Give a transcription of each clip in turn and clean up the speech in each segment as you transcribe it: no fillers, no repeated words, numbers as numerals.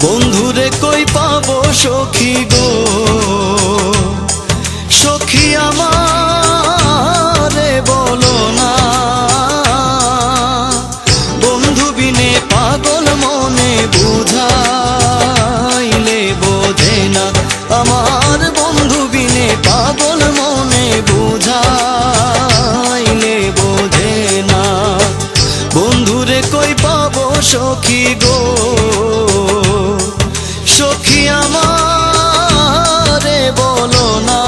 বন্ধুরে কই পাবো সখী গো, সখী আমারে বলো না। বন্ধু বিনে পাগল মনে বুঝাইলে বোঝে না, আমার বন্ধু বিনে পাগল মনে বুঝাইলে বোঝে না। বন্ধুরে কই পাবো সখী গো, সখী আমারে বলো না।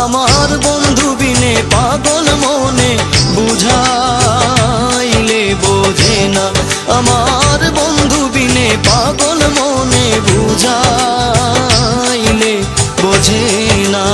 আমার বন্ধু বিনে পাগল মনে বুঝাইলে বোঝে না, আমার বন্ধু বিনে পাগল মনে বুঝাইলে বোঝে না।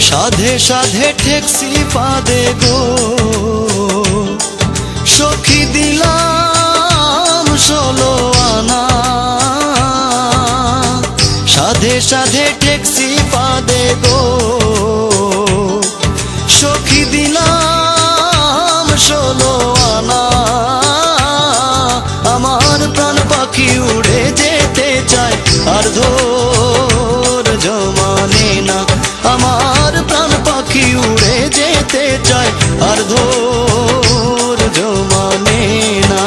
সাধে সাধে ঠেকছি পাদে গো, সখী দিলাম 16 আনা। সাধে সাধে ঠেকছি পাদে গো, সখী দিলাম 16 আনা। আমার প্রাণ পাখি উড়ে যেতে চায় আর ধৈর্য মানে না, আমার প্রাণ পাখি উড়ে যেতে চায় আর ধৈর্য মানে না।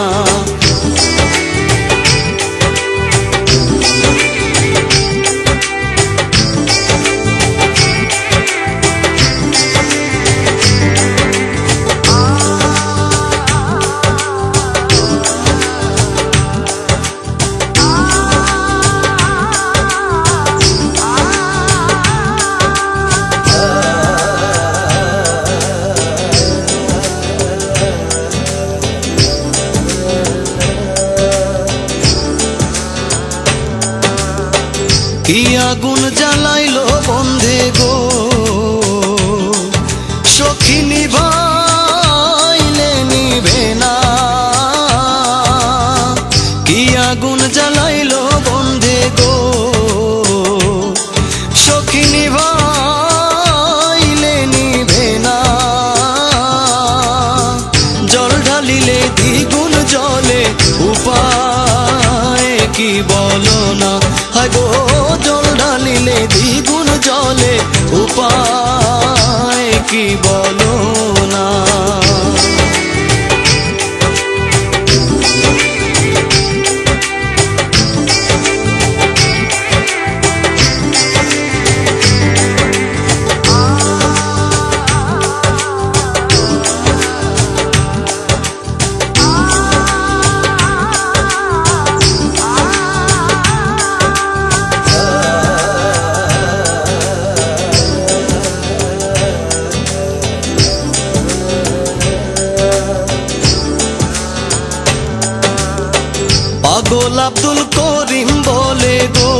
কি আগুন জ্বালাইলো বন্ধে গো, সখী নিভাইলে নিভে না। কি আগুন জ্বালাইলো বন্ধে গো, সখী নিভাইলে নিভে না। জল ঢালিলে দ্বিগুণ জলে উপায় কি বলো না। হায় গো জল ঢালিলে দ্বিগুণ জলে উপায় কি বলো না। পাগল আব্দুল করিম বলে গো,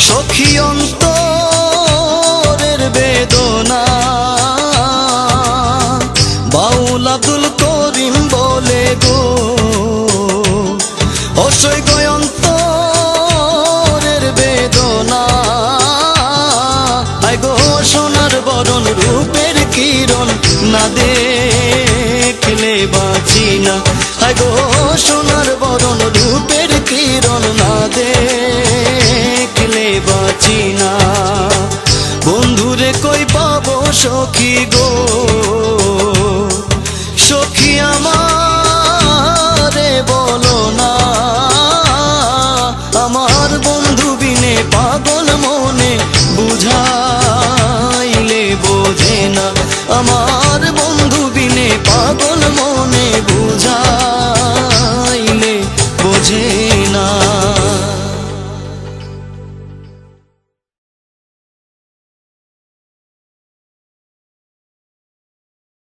সখী অন্তরের বেদনা। বাউল আব্দুল করিম বলে গো, অসহ্য অন্তরের বেদনা। আয় গো সোনার বরণ রূপের কিরণ না দেখলে বাঁচি না। হায় গো সোনার বরণ রূপের কিরণ না দেখলে বাঁচি না। বন্ধুরে কই পাবো সখী গো, সখী আমারে বলো না। আমার বন্ধু বিনে পাগল মনে বুঝাইলে বোঝে না, আমার বন্ধু বিনে পাগল মনে বুঝা